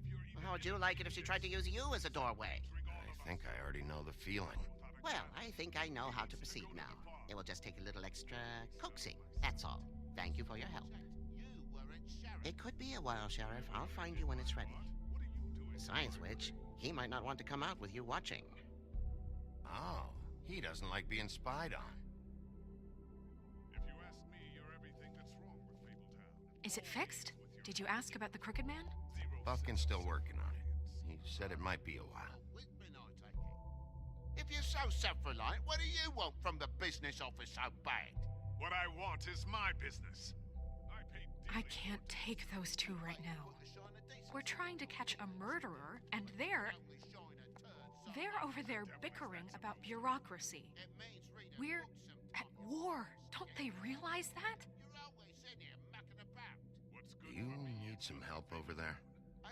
How would you like it if she tried to use you as a doorway? I think I already know the feeling. Well, I think I know how to proceed now. It will just take a little extra coaxing, that's all. Thank you for your help. It could be a while, Sheriff. I'll find you when it's ready. Besides which, he might not want to come out with you watching. Oh, he doesn't like being spied on. If you ask me, you're everything that's wrong with Fabletown. Is it fixed? Did you ask about the Crooked Man? Buffkin's still working on it. He said it might be a while. If you're so self-reliant, what do you want from the business office so bad? What I want is my business. I can't take those two right now. We're trying to catch a murderer, and they're over there bickering about bureaucracy. We're at war. Don't they realize that? You need some help over there?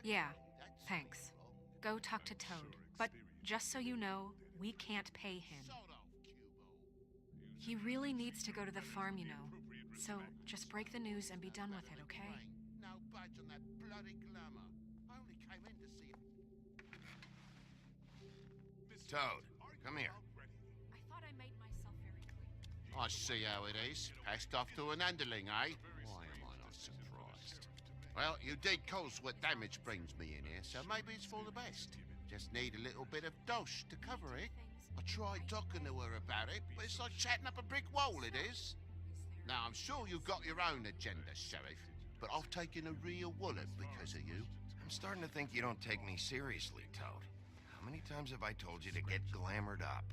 Yeah, thanks. Go talk to Toad. But just so you know, we can't pay him. He really needs to go to the farm, you know. So just break the news and be done with it, okay? No budge on that bloody glamour. I only came in to see it. Toad, come here. I thought I made myself very clear. I see how it is. Passed off to an underling, eh? Why am I not surprised? Well, you did cause what damage brings me in here, so maybe it's for the best. Just need a little bit of dosh to cover it. I tried talking to her about it, but it's like chatting up a brick wall, it is. Now, I'm sure you've got your own agenda, Sheriff, but I've taken a real wallet because of you. I'm starting to think you don't take me seriously, Toad. How many times have I told you to get glamoured up?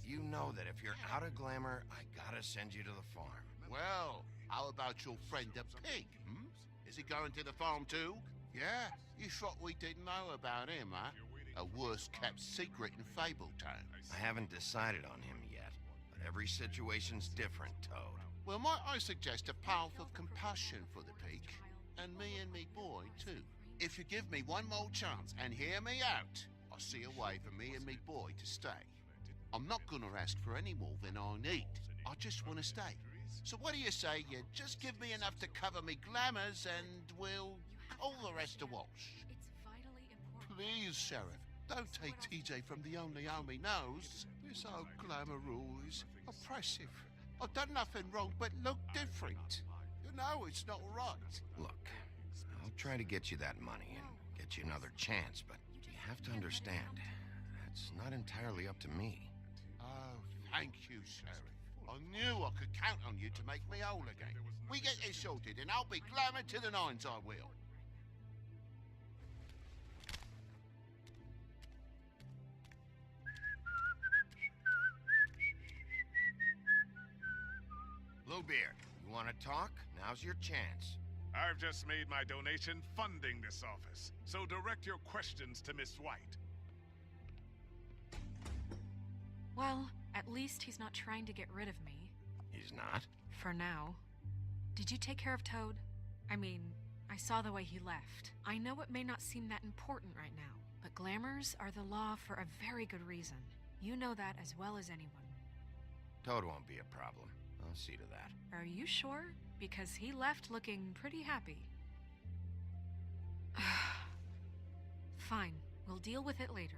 You know that if you're out of glamour, I gotta send you to the farm. Well, how about your friend the pig, hmm? Is he going to the farm too? Yeah? You thought we didn't know about him, huh? A worst-kept secret in Fabletown. I haven't decided on him yet, but every situation's different, Toad. Well, might I suggest a path of compassion for the pig? And me boy, too. If you give me one more chance and hear me out, I'll see a way for me and me boy to stay. I'm not gonna ask for any more than I need. I just want to stay. So what do you say you just give me enough to cover me glamours and we'll call the rest a wash? Please, Sheriff, don't take TJ from the only home he knows. This old glamour rule is oppressive. I've done nothing wrong but look different. You know it's not right. Look, I'll try to get you that money and get you another chance, but you have to understand, that's not entirely up to me. Oh, thank you, Sheriff. I knew I could count on you to make me whole again. We get this sorted and I'll be glamoured to the nines, I will. Bluebeard, you want to talk? Now's your chance. I've just made my donation funding this office, so direct your questions to Miss White. Well, at least he's not trying to get rid of me. He's not? For now. Did you take care of Toad? I mean, I saw the way he left. I know it may not seem that important right now, but glamours are the law for a very good reason. You know that as well as anyone. Toad won't be a problem. I'll see to that. Are you sure? Because he left looking pretty happy. Fine, we'll deal with it later.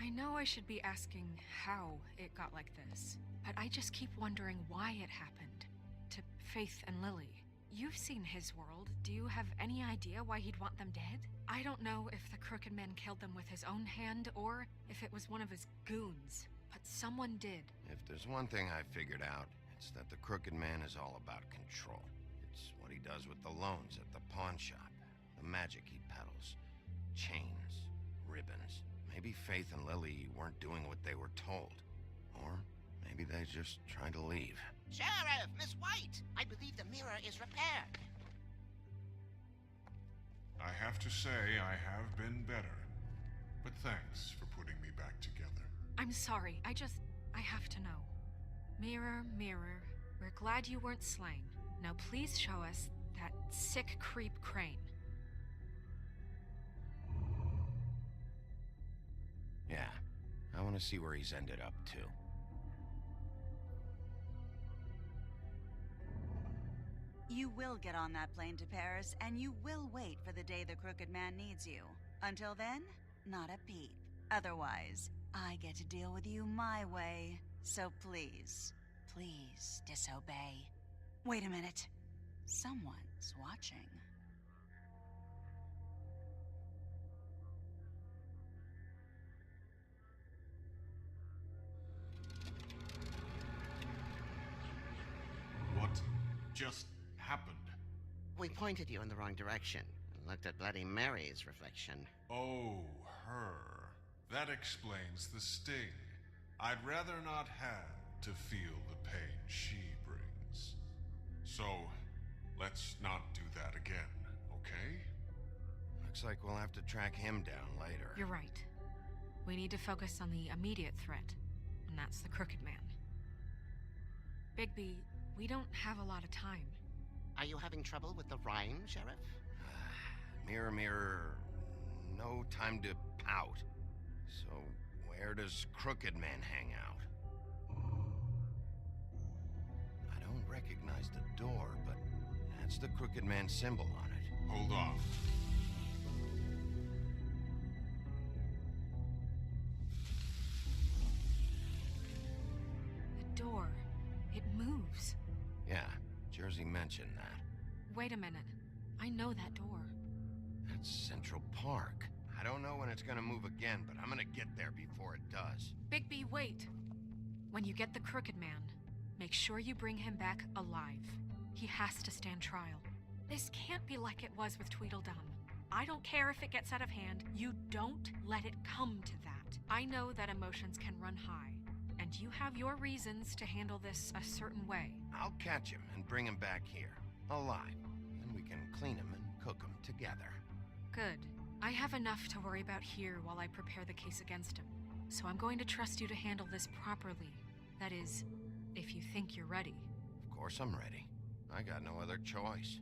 I know I should be asking how it got like this, but I just keep wondering why it happened. To Faith and Lily. You've seen his world. Do you have any idea why he'd want them dead? I don't know if the Crooked Man killed them with his own hand or if it was one of his goons, but someone did. If there's one thing I figured out, it's that the Crooked Man is all about control. It's what he does with the loans at the pawn shop, the magic he peddles, chains, ribbons. Maybe Faith and Lily weren't doing what they were told. Or maybe they're just trying to leave. Sheriff, Miss White! I believe the mirror is repaired. I have to say I have been better. But thanks for putting me back together. I'm sorry, I have to know. Mirror, mirror, we're glad you weren't slain. Now please show us that sick creep Crane. Yeah, I want to see where he's ended up, too. You will get on that plane to Paris, and you will wait for the day the Crooked Man needs you. Until then, not a peep. Otherwise, I get to deal with you my way. So please, please disobey. Wait a minute. Someone's watching. What just happened? We pointed you in the wrong direction and looked at Bloody Mary's reflection. Oh, her. That explains the sting. I'd rather not have to feel the pain she brings. So, let's not do that again, okay? Looks like we'll have to track him down later. You're right. We need to focus on the immediate threat, and that's the Crooked Man. Bigby, we don't have a lot of time. Are you having trouble with the rhyme, Sheriff? Mirror, mirror, no time to pout. So, where does Crooked Man hang out? I don't recognize the door, but that's the Crooked Man symbol on it. Hold on. The door, it moves. Yeah, Jersey mentioned that. Wait a minute. I know that door. That's Central Park. I don't know when it's gonna move again, but I'm gonna get there before it does. Bigby, wait. When you get the Crooked Man, make sure you bring him back alive. He has to stand trial. This can't be like it was with Tweedledum. I don't care if it gets out of hand. You don't let it come to that. I know that emotions can run high, and you have your reasons to handle this a certain way. I'll catch him and bring him back here, alive. Then we can clean him and cook him together. Good. I have enough to worry about here while I prepare the case against him. So I'm going to trust you to handle this properly. That is, if you think you're ready. Of course I'm ready. I got no other choice.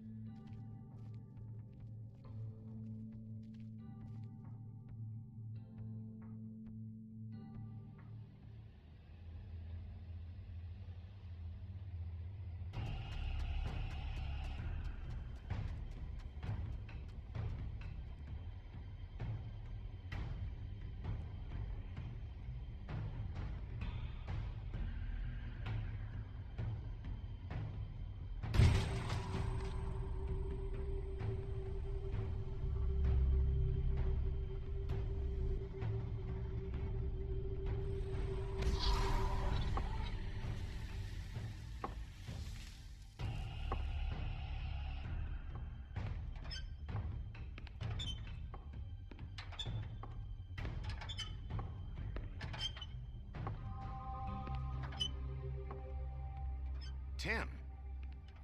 Tim,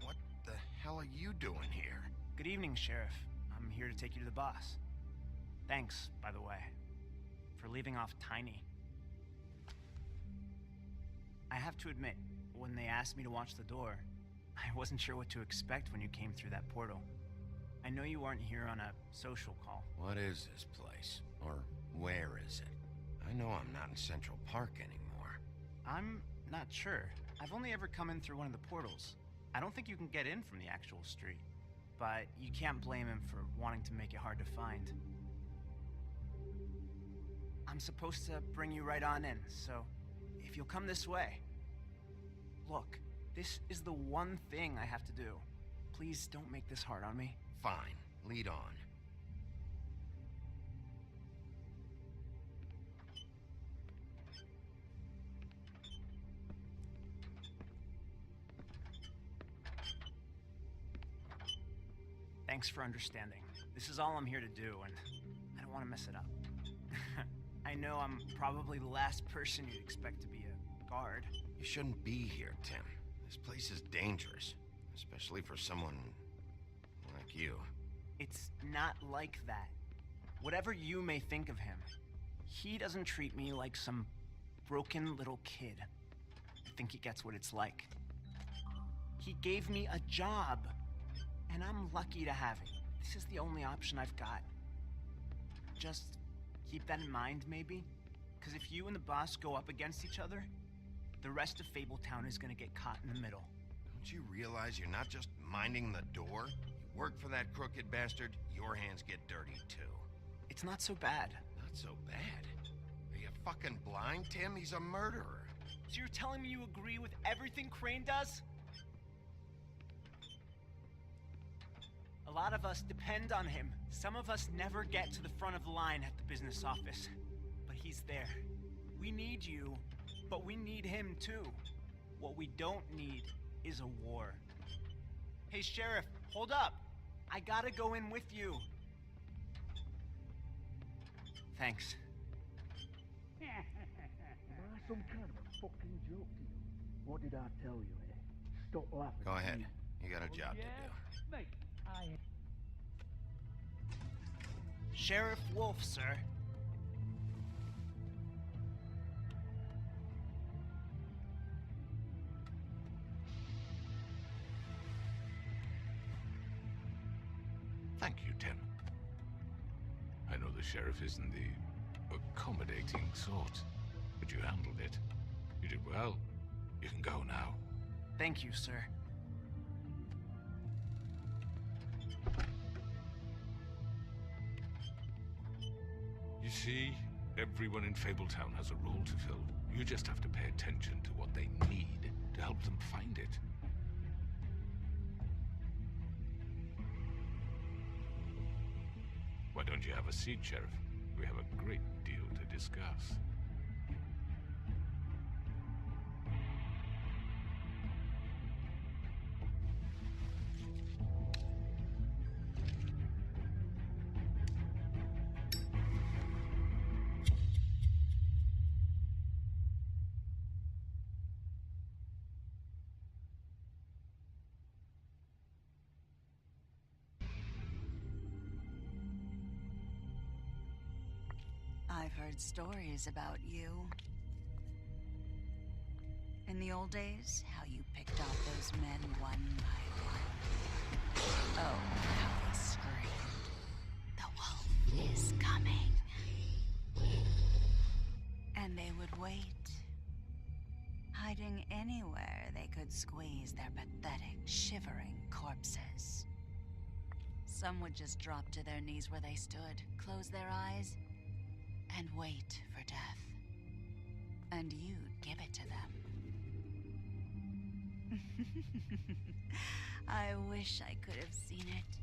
what the hell are you doing here? Good evening, Sheriff. I'm here to take you to the boss. Thanks, by the way, for leaving off Tiny. I have to admit, when they asked me to watch the door, I wasn't sure what to expect when you came through that portal. I know you weren't here on a social call. What is this place? Or where is it? I know I'm not in Central Park anymore. I'm not sure. I've only ever come in through one of the portals. I don't think you can get in from the actual street. But you can't blame him for wanting to make it hard to find. I'm supposed to bring you right on in, so if you'll come this way. Look, this is the one thing I have to do. Please don't make this hard on me. Fine, lead on. Thanks for understanding. This is all I'm here to do, and I don't want to mess it up. I know I'm probably the last person you'd expect to be a guard. You shouldn't be here, Tim. This place is dangerous, especially for someone like you. It's not like that. Whatever you may think of him, he doesn't treat me like some broken little kid. I think he gets what it's like. He gave me a job, and I'm lucky to have it. This is the only option I've got. Just keep that in mind, maybe? Because if you and the boss go up against each other, the rest of Fabletown is gonna get caught in the middle. Don't you realize you're not just minding the door? You work for that crooked bastard, your hands get dirty too. It's not so bad. Not so bad? Are you fucking blind, Tim? He's a murderer. So you're telling me you agree with everything Crane does? A lot of us depend on him. Some of us never get to the front of the line at the business office. But he's there. We need you, but we need him too. What we don't need is a war. Hey, Sheriff, hold up. I gotta go in with you. Thanks. Am I some kind of a fucking joke to you? What did I tell you, eh? Stop laughing. Go ahead. You got a job to do. Mate, Sheriff Wolf, sir. Thank you, Tim. I know the sheriff isn't the accommodating sort, but you handled it. You did well. You can go now. Thank you, sir. You see, everyone in Fabletown has a role to fill. You just have to pay attention to what they need to help them find it. Why don't you have a seat, Sheriff? We have a great deal to discuss. I've heard stories about you. In the old days, how you picked off those men one by one. Oh, how they screamed. The wolf is coming. And they would wait, hiding anywhere they could squeeze their pathetic, shivering corpses. Some would just drop to their knees where they stood, close their eyes, and wait for death. And you'd give it to them. I wish I could have seen it.